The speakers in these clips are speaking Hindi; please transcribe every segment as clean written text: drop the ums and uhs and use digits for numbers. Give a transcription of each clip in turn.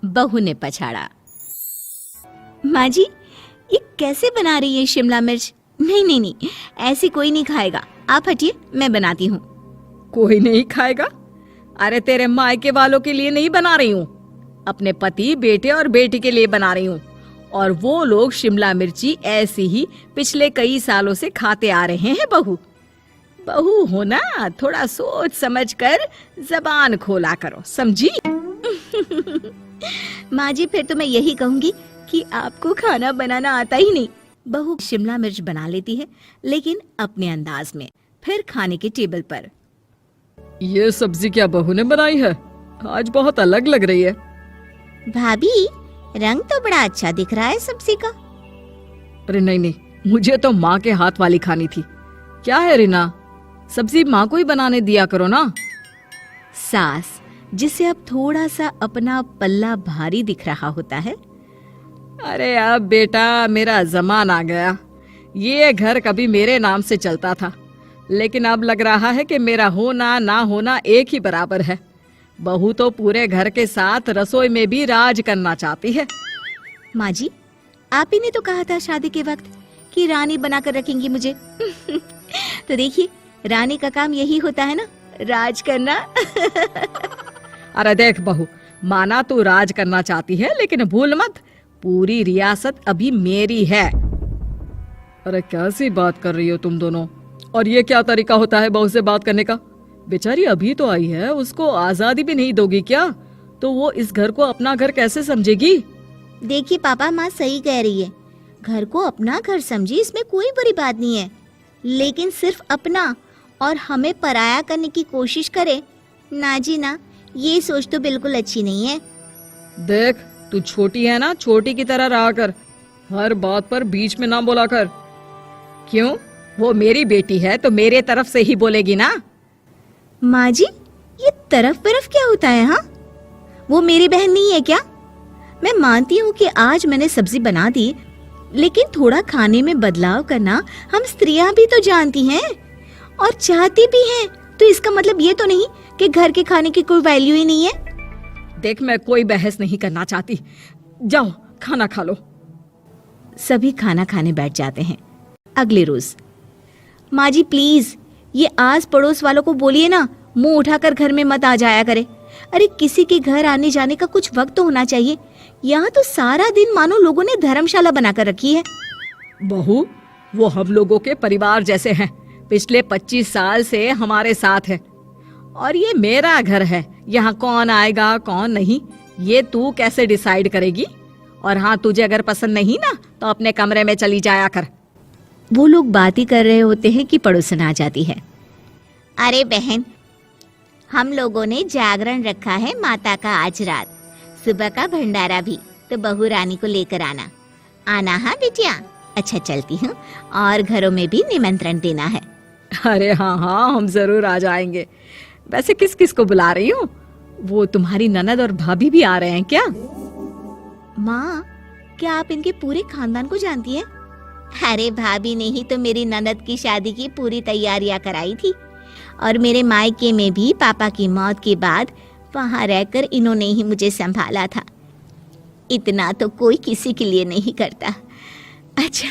बहू ने पछाड़ा। माँ जी, ये कैसे बना रही है शिमला मिर्च? नहीं नहीं नहीं, ऐसे कोई नहीं खाएगा, आप हटिए, मैं बनाती हूँ। कोई नहीं खाएगा? अरे तेरे मायके वालों के लिए नहीं बना रही हूँ, अपने पति, बेटे और बेटी के लिए बना रही हूँ। और वो लोग शिमला मिर्ची ऐसे ही पिछले कई सालों से खाते आ रहे हैं। बहू बहू हो ना, थोड़ा सोच समझ कर जबान खोला करो, समझी? माँ जी, फिर तो मैं यही कहूंगी कि आपको खाना बनाना आता ही नहीं। बहू शिमला मिर्च बना लेती है, लेकिन अपने अंदाज में। फिर खाने के टेबल पर, ये सब्जी क्या बहू ने बनाई है? आज बहुत अलग लग रही है। भाभी, रंग तो बड़ा अच्छा दिख रहा है सब्जी का। अरे नहीं नहीं, मुझे तो माँ के हाथ वाली खानी थी। क्या है रीना, सब्जी माँ को ही बनाने दिया करो ना। सास, जिसे अब थोड़ा सा अपना पल्ला भारी दिख रहा होता है। अरे अब बेटा मेरा जमाना आ गया। ये घर कभी मेरे नाम से चलता था, लेकिन अब लग रहा है कि मेरा होना ना होना एक ही बराबर है। बहू तो पूरे घर के साथ रसोई में भी राज करना चाहती है। माँ जी, आप ही ने तो कहा था शादी के वक्त कि रानी बनाकर रखेंगी मुझे। तो देखिए, रानी का काम यही होता है ना, राज करना। अरे देख बहू, माना तू राज करना चाहती है, लेकिन भूल मत, पूरी रियासत अभी मेरी है। अरे कैसी बात कर रही हो तुम दोनों? और ये क्या तरीका होता है बहू से बात करने का? बेचारी अभी तो आई है, उसको आजादी भी नहीं दोगी क्या? तो वो इस घर को अपना घर कैसे समझेगी? देखिए पापा, माँ सही कह रही है। घर को अपना घर समझी, इसमें कोई बुरी बात नहीं है, लेकिन सिर्फ अपना और हमें पराया करने की कोशिश करे ना जी ना, ये सोच तो बिल्कुल अच्छी नहीं है। देख, तू छोटी है ना, छोटी की तरह रहा कर, हर बात पर बीच में ना बोला कर। क्यों? वो मेरी बेटी है तो मेरे तरफ से ही बोलेगी ना। माँ जी, ये तरफ क्या होता है? हाँ, वो मेरी बहन नहीं है क्या? मैं मानती हूँ कि आज मैंने सब्जी बना दी, लेकिन थोड़ा खाने में बदलाव करना हम स्त्रियां भी तो जानती हैं और चाहती भी हैं। तो इसका मतलब ये तो नहीं कि घर के खाने की कोई वैल्यू ही नहीं है। देख, मैं कोई बहस नहीं करना चाहती, जाओ खाना खा लो। सभी खाना खाने बैठ जाते हैं। अगले रोज, माँ जी प्लीज, ये आस पड़ोस वालों को बोलिए ना, मुंह उठाकर घर में मत आ जाया करे। अरे किसी के घर आने जाने का कुछ वक्त तो होना चाहिए। यहाँ तो सारा दिन मानो लोगों ने धर्मशाला बनाकर रखी है। बहू, वो हम लोगों के परिवार जैसे हैं, पिछले 25 साल से हमारे साथ है, और ये मेरा घर है। यहाँ कौन आएगा कौन नहीं, ये तू कैसे डिसाइड करेगी? और हाँ, तुझे अगर पसंद नहीं ना, तो अपने कमरे में चली जाया कर। वो लोग बात ही कर रहे होते हैं कि पड़ोसन आ जाती है। अरे बहन, हम लोगों ने जागरण रखा है माता का आज रात, सुबह का भंडारा भी, तो बहू रानी को लेकर आना। आना हाँ बिटिया? अच्छा चलती हूँ, और घरों में भी निमंत्रण देना है। अरे हाँ हाँ, हम जरूर आ जाएंगे। वैसे किस किस को बुला रही हूँ? वो तुम्हारी ननद और भाभी भी आ रहे हैं क्या? माँ, क्या आप इनके पूरे खानदान को जानती हैं? अरे भाभी ने ही तो मेरी ननद की शादी की पूरी तैयारियां कराई थी, और मेरे मायके में भी पापा की मौत के बाद वहाँ रहकर इन्होंने ही मुझे संभाला था। इतना तो कोई किसी के लिए नहीं करता। अच्छा,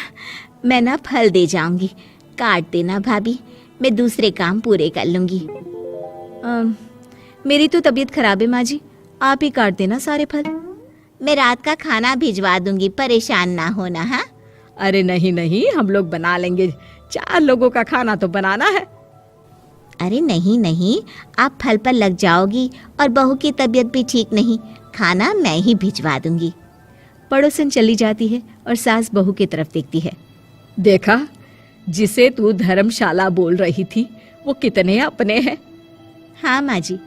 मैं ना फल दे जाऊंगी, काट देना भाभी, मैं दूसरे काम पूरे कर लूंगी। मेरी तो तबीयत खराब है माँ जी, आप ही काट देना सारे फल। मैं रात का खाना भिजवा दूंगी, परेशान ना होना। हाँ? अरे नहीं नहीं, हम लोग बना लेंगे, 4 लोगों का खाना तो बनाना है। अरे नहीं नहीं, आप फल पर लग जाओगी, और बहू की तबीयत भी ठीक नहीं, खाना मैं ही भिजवा दूंगी। पड़ोसन चली जाती है और सास बहू की तरफ देखती है। देखा, जिसे तू धर्मशाला बोल रही थी, वो कितने अपने हैं। हाँ माँ जी,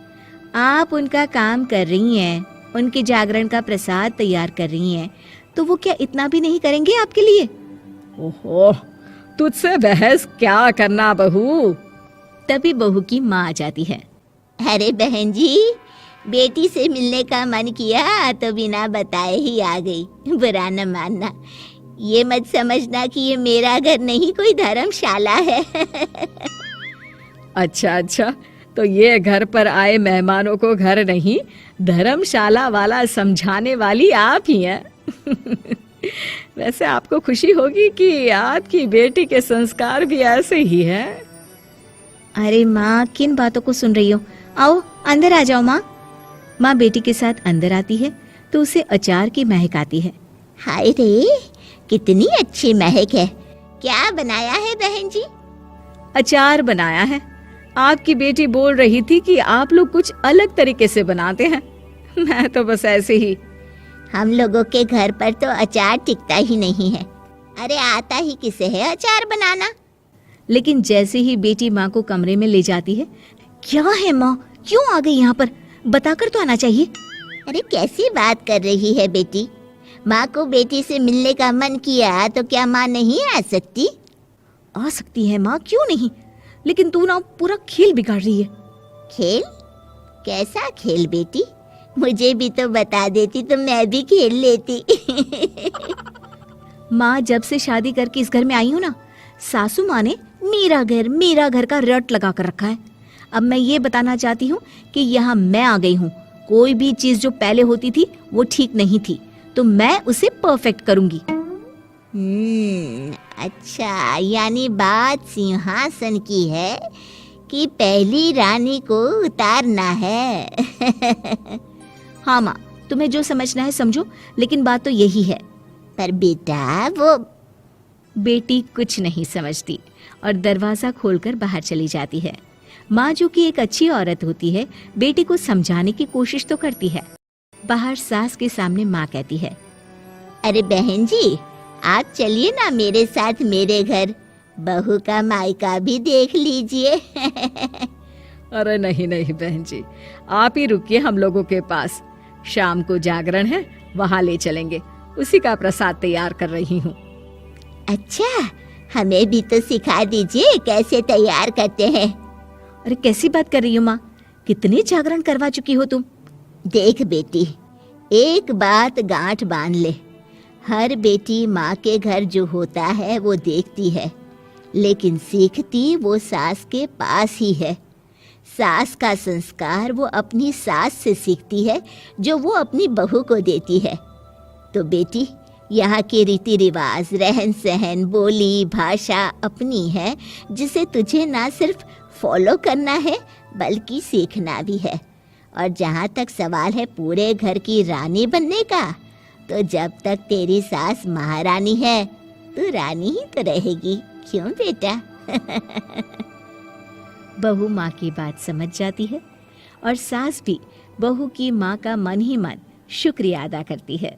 आप उनका काम कर रही हैं, उनके जागरण का प्रसाद तैयार कर रही हैं, तो वो क्या इतना भी नहीं करेंगे आपके लिए? ओहो, तुझसे बहस क्या करना बहू। तभी बहू की माँ आ जाती है। अरे बहन जी, बेटी से मिलने का मन किया तो बिना बताए ही आ गई, बुरा न मानना। ये मत समझना कि ये मेरा घर नहीं, कोई धर्मशाला है। अच्छा अच्छा, तो ये घर पर आए मेहमानों को घर नहीं धर्मशाला वाला समझाने वाली आप ही हैं। वैसे आपको खुशी होगी कि आपकी बेटी के संस्कार भी ऐसे ही हैं। अरे माँ, किन बातों को सुन रही हो? आओ अंदर आ जाओ माँ। माँ बेटी के साथ अंदर आती है तो उसे अचार की महक आती है। हाय रे, कितनी अच्छी महक है। क्या बनाया है बहन जी? अचार बनाया है। आपकी बेटी बोल रही थी कि आप लोग कुछ अलग तरीके से बनाते हैं। मैं तो बस ऐसे ही। हम लोगों के घर पर तो अचार टिकता ही नहीं है। अरे आता ही किसे है अचार बनाना? लेकिन जैसे ही बेटी माँ को कमरे में ले जाती है, क्या है माँ, क्यों आ गई यहाँ पर? बताकर तो आना चाहिए। अरे कैसी बात कर रही है बेटी? माँ को बेटी से मिलने का मन किया तो क्या माँ नहीं आ सकती? आ सकती है माँ, क्यों नहीं, लेकिन तू ना पूरा खेल बिगाड़ रही है। खेल? कैसा खेल बेटी? मुझे भी तो बता देती तो मैं भी खेल लेती। माँ, जब से शादी करके इस घर में आई हूँ ना, सासू माँ ने मेरा घर का रट लगा कर रखा है। अब मैं ये बताना चाहती हूँ कि यहाँ मैं आ गई हूँ। कोई भी चीज जो पहले होती थी वो ठीक नहीं थी, तो मैं उसे परफेक्ट करूंगी। अच्छा, यानी बात सिंहासन की है कि पहली रानी को उतारना है। हाँ माँ, तुम्हें जो समझना है समझो, लेकिन बात तो यही है। पर बेटा वो... बेटी कुछ नहीं समझती और दरवाजा खोलकर बाहर चली जाती है। माँ, जो कि एक अच्छी औरत होती है, बेटी को समझाने की कोशिश तो करती है। बाहर सास के सामने माँ कहती है, अरे बहन जी, आप चलिए ना मेरे साथ मेरे घर, बहू का मायका भी देख लीजिए। अरे नहीं नहीं बहन जी, आप ही रुकिए हम लोगों के पास। शाम को जागरण है, वहाँ ले चलेंगे। उसी का प्रसाद तैयार कर रही हूँ। अच्छा, हमें भी तो सिखा दीजिए कैसे तैयार करते हैं। अरे कैसी बात कर रही हो माँ, कितने जागरण करवा चुकी हो तुम? देख बेटी, एक बात गांठ बांध ले, हर बेटी माँ के घर जो होता है वो देखती है, लेकिन सीखती वो सास के पास ही है। सास का संस्कार वो अपनी सास से सीखती है, जो वो अपनी बहू को देती है। तो बेटी, यहाँ के रीति रिवाज, रहन सहन, बोली भाषा अपनी है, जिसे तुझे ना सिर्फ फॉलो करना है बल्कि सीखना भी है। और जहाँ तक सवाल है पूरे घर की रानी बनने का, तो जब तक तेरी सास महारानी है, तू रानी ही तो रहेगी। क्यों बेटा? बहू माँ की बात समझ जाती है और सास भी बहू की माँ का मन ही मन शुक्रिया अदा करती है।